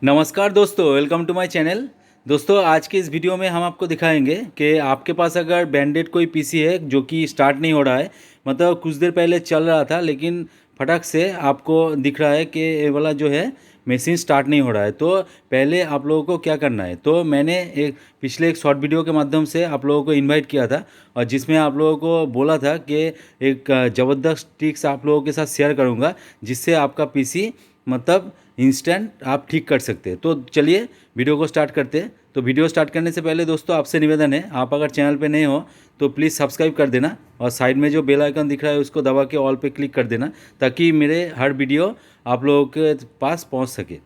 नमस्कार दोस्तों, welcome to my channel. दोस्तों, आज के इस वीडियो में हम आपको दिखाएंगे कि आपके पास अगर बैंडेड कोई पीसी है जो कि स्टार्ट नहीं हो रहा है, मतलब कुछ देर पहले चल रहा था लेकिन फटक से आपको दिख रहा है कि ये वाला जो है मशीन स्टार्ट नहीं हो रहा है। तो पहले आप लोगों को क्या करना है, तो मैंने एक शॉर्ट वीडियो के माध्यम से आप लोगों को इनवाइट किया था और जिसमें आप लोगों को बोला था कि एक ज़बरदस्त ट्रिक्स आप लोगों के साथ शेयर करूँगा जिससे आपका पीसी मतलब इंस्टेंट आप ठीक कर सकते हैं। तो चलिए वीडियो को स्टार्ट करते हैं। तो वीडियो स्टार्ट करने से पहले दोस्तों आपसे निवेदन है, आप अगर चैनल पे नए हो तो प्लीज़ सब्सक्राइब कर देना और साइड में जो बेल आइकन दिख रहा है उसको दबा के ऑल पे क्लिक कर देना ताकि मेरे हर वीडियो आप लोगों के पास पहुंच सके।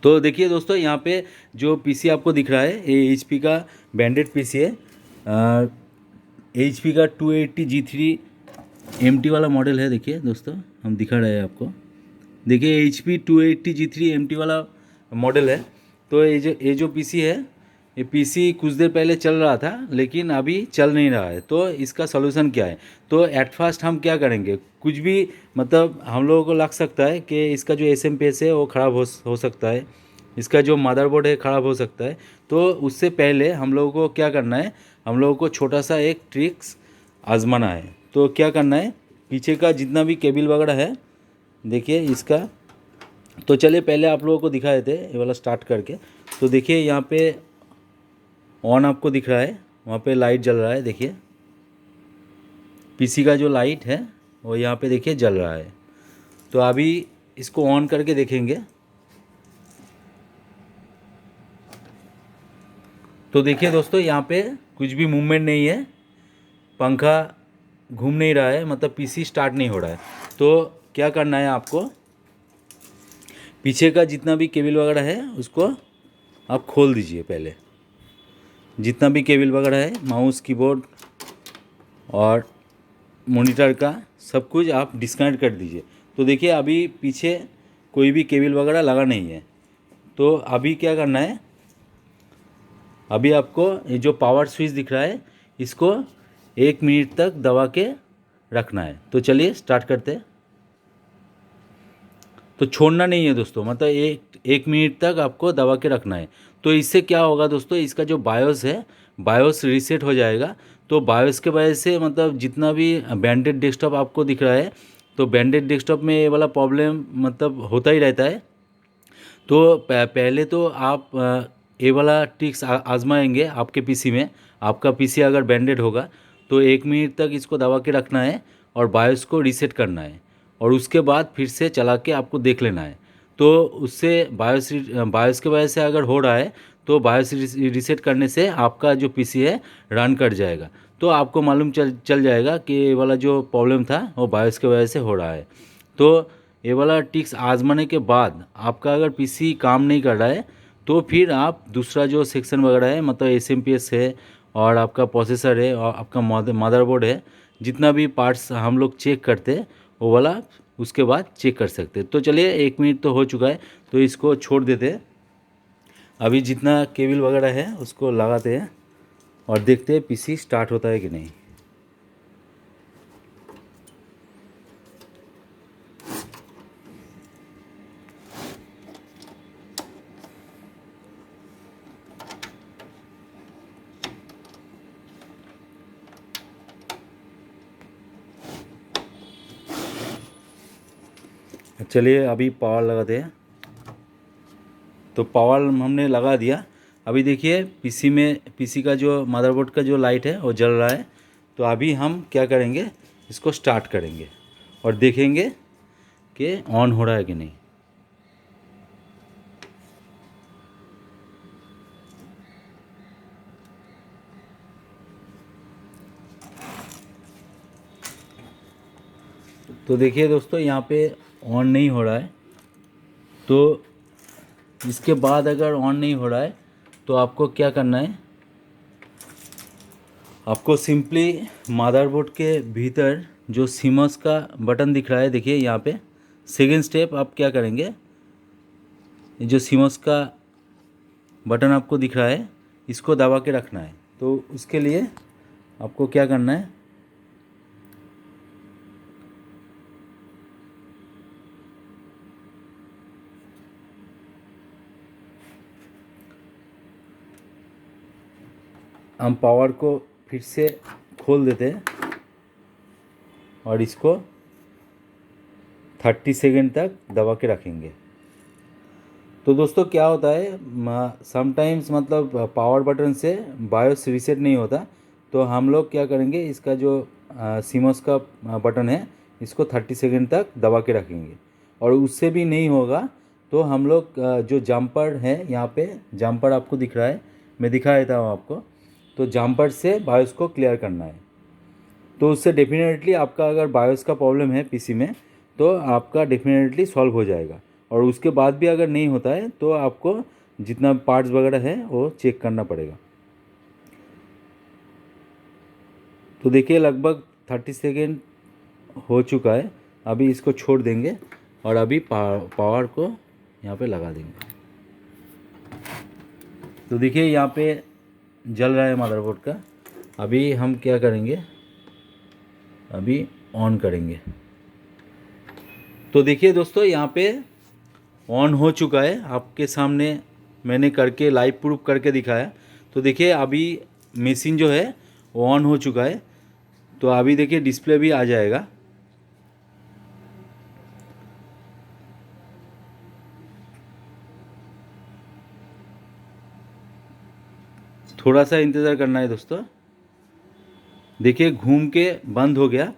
तो देखिए दोस्तों, यहाँ पे जो पीसी आपको दिख रहा है ये एचपी का बैंडेड पीसी है। एचपी का 280G3 MT वाला मॉडल है। देखिए दोस्तों, हम दिखा रहे हैं आपको। देखिए HP 280G3 MT वाला मॉडल है। तो ये जो पीसी है, ये पीसी कुछ देर पहले चल रहा था लेकिन अभी चल नहीं रहा है। तो इसका सलूशन क्या है, तो एट फर्स्ट हम क्या करेंगे, कुछ भी मतलब हम लोगों को लग सकता है कि इसका जो SMP है वो ख़राब हो सकता है, इसका जो मदरबोर्ड है ख़राब हो सकता है। तो उससे पहले हम लोगों को क्या करना है, हम लोगों को छोटा सा एक ट्रिक्स आजमाना है। तो क्या करना है, पीछे का जितना भी केबल वगैरह है देखिए इसका। तो चलिए पहले आप लोगों को दिखा देते हैं ये वाला स्टार्ट करके। तो देखिए यहाँ पे ऑन आपको दिख रहा है, वहाँ पे लाइट जल रहा है। देखिए पीसी का जो लाइट है वो यहाँ पे देखिए जल रहा है। तो अभी इसको ऑन करके देखेंगे। तो देखिए दोस्तों, यहाँ पे कुछ भी मूवमेंट नहीं है, पंखा घूम नहीं रहा है, मतलब पीसी स्टार्ट नहीं हो रहा है। तो क्या करना है आपको, पीछे का जितना भी केबल वगैरह है उसको आप खोल दीजिए। पहले जितना भी केबल वगैरह है, माउस कीबोर्ड और मॉनिटर का सब कुछ आप डिस्कनेक्ट कर दीजिए। तो देखिए अभी पीछे कोई भी केबल वगैरह लगा नहीं है। तो अभी क्या करना है, अभी आपको ये जो पावर स्विच दिख रहा है इसको 1 मिनट तक दबा के रखना है। तो चलिए स्टार्ट करते हैं। तो छोड़ना नहीं है दोस्तों, मतलब एक एक मिनट तक आपको दबा के रखना है। तो इससे क्या होगा दोस्तों, इसका जो बायोस है बायोस रीसेट हो जाएगा। तो बायोस के वजह से मतलब जितना भी बैंडेड डेस्कटॉप आपको दिख रहा है, तो बैंडेड डेस्कटॉप में ये वाला प्रॉब्लम मतलब होता ही रहता है। तो पहले तो आप ये वाला ट्रिक्स आजमाएंगे आपके पीसी में। आपका पीसी अगर बैंडेड होगा तो 1 मिनट तक इसको दबा के रखना है और बायोस को रीसेट करना है और उसके बाद फिर से चला के आपको देख लेना है। तो उससे बायोस के वजह से अगर हो रहा है तो बायोस रीसेट करने से आपका जो पीसी है रन कर जाएगा। तो आपको मालूम चल जाएगा कि ये वाला जो प्रॉब्लम था वो बायोस की वजह से हो रहा है। तो ये वाला ट्रिक्स आजमाने के बाद आपका अगर पीसी काम नहीं कर रहा है तो फिर आप दूसरा जो सेक्शन वगैरह है, मतलब SMP है और आपका प्रोसेसर है और आपका मदरबोर्ड है, जितना भी पार्ट्स हम लोग चेक करते हैं वो वाला उसके बाद चेक कर सकते हैं। तो चलिए 1 मिनट तो हो चुका है, तो इसको छोड़ देते हैं। अभी जितना केबल वगैरह है उसको लगाते हैं और देखते हैं पीसी स्टार्ट होता है कि नहीं। चलिए अभी पावर लगाते हैं। तो पावर हमने लगा दिया। अभी देखिए पीसी का जो मदरबोर्ड का जो लाइट है वो जल रहा है। तो अभी हम क्या करेंगे, इसको स्टार्ट करेंगे और देखेंगे कि ऑन हो रहा है कि नहीं। तो देखिए दोस्तों, यहाँ पे ऑन नहीं हो रहा है। तो इसके बाद अगर ऑन नहीं हो रहा है तो आपको क्या करना है, आपको सिंपली मदरबोर्ड के भीतर जो सीमस का बटन दिख रहा है, देखिए यहाँ पे सेकेंड स्टेप आप क्या करेंगे, ये जो सीमस का बटन आपको दिख रहा है इसको दबा के रखना है। तो उसके लिए आपको क्या करना है, हम पावर को फिर से खोल देते हैं और इसको 30 सेकेंड तक दबा के रखेंगे। तो दोस्तों क्या होता है, समटाइम्स मतलब पावर बटन से बायोस रीसेट नहीं होता, तो हम लोग क्या करेंगे, इसका जो सीमोस का बटन है इसको 30 सेकेंड तक दबा के रखेंगे। और उससे भी नहीं होगा तो हम लोग जो जंपर है, यहाँ पे जंपर आपको दिख रहा है, मैं दिखा देता हूँ आपको। तो जंपर से बायोस को क्लियर करना है। तो उससे डेफिनेटली आपका अगर बायोस का प्रॉब्लम है पीसी में तो आपका डेफिनेटली सॉल्व हो जाएगा। और उसके बाद भी अगर नहीं होता है तो आपको जितना पार्ट्स वगैरह है वो चेक करना पड़ेगा। तो देखिए लगभग 30 सेकेंड हो चुका है। अभी इसको छोड़ देंगे और अभी पावर को यहाँ पे लगा देंगे। तो देखिए यहाँ पे जल रहा है मदरबोर्ड का। अभी हम क्या करेंगे, अभी ऑन करेंगे। तो देखिए दोस्तों यहाँ पे ऑन हो चुका है, आपके सामने मैंने करके लाइव प्रूफ करके दिखाया। तो देखिए अभी मशीन जो है वो ऑन हो चुका है। तो अभी देखिए डिस्प्ले भी आ जाएगा। थोड़ा सा इंतज़ार करना है दोस्तों। देखिए घूम के बंद हो गया,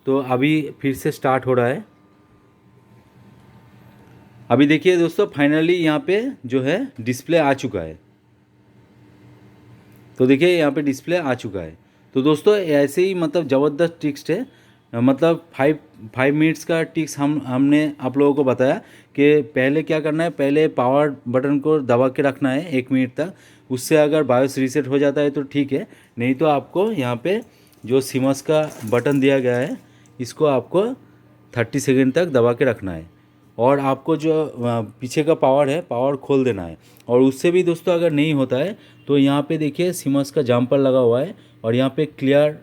तो अभी फिर से स्टार्ट हो रहा है। अभी देखिए दोस्तों फाइनली यहाँ पे जो है डिस्प्ले आ चुका है। तो देखिए यहाँ पे डिस्प्ले आ चुका है। तो दोस्तों ऐसे ही मतलब ज़बरदस्त ट्रिक्स है, मतलब 5 मिनट्स का ट्रिक्स हमने आप लोगों को बताया कि पहले क्या करना है, पहले पावर बटन को दबा के रखना है 1 मिनट तक। उससे अगर बायोस रीसेट हो जाता है तो ठीक है, नहीं तो आपको यहाँ पे जो सीमस का बटन दिया गया है इसको आपको 30 सेकेंड तक दबा के रखना है। और आपको जो पीछे का पावर है, पावर खोल देना है। और उससे भी दोस्तों अगर नहीं होता है तो यहाँ पे देखिए सीमस का जम्पर लगा हुआ है और यहाँ पे क्लियर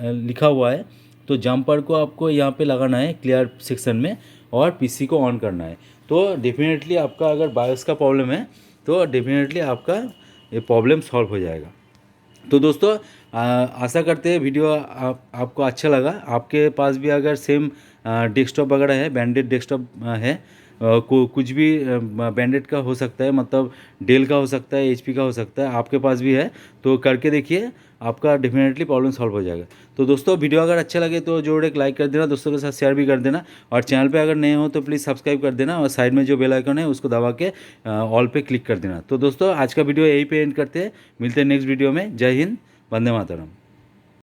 लिखा हुआ है। तो जम्पर को आपको यहाँ पे लगाना है क्लियर सेक्शन में और पीसी को ऑन करना है। तो डेफिनेटली आपका अगर बायोस का प्रॉब्लम है तो डेफिनेटली आपका ये प्रॉब्लम सॉल्व हो जाएगा। तो दोस्तों आशा करते हैं वीडियो आपको अच्छा लगा। आपके पास भी अगर सेम डेस्कटॉप वगैरह है, ब्रांडेड डेस्कटॉप है, कुछ भी ब्रांडेड का हो सकता है, मतलब डेल का हो सकता है, एचपी का हो सकता है, आपके पास भी है तो करके देखिए, आपका डेफिनेटली प्रॉब्लम सॉल्व हो जाएगा। तो दोस्तों वीडियो अगर अच्छा लगे तो जरूर एक लाइक कर देना, दोस्तों के साथ शेयर भी कर देना। और चैनल पे अगर नए हो तो प्लीज़ सब्सक्राइब कर देना और साइड में जो बेल आइकन है उसको दबा के ऑल पे क्लिक कर देना। तो दोस्तों आज का वीडियो यहीं पे एंड करते हैं, मिलते हैं नेक्स्ट वीडियो में। जय हिंद, वंदे मातरम।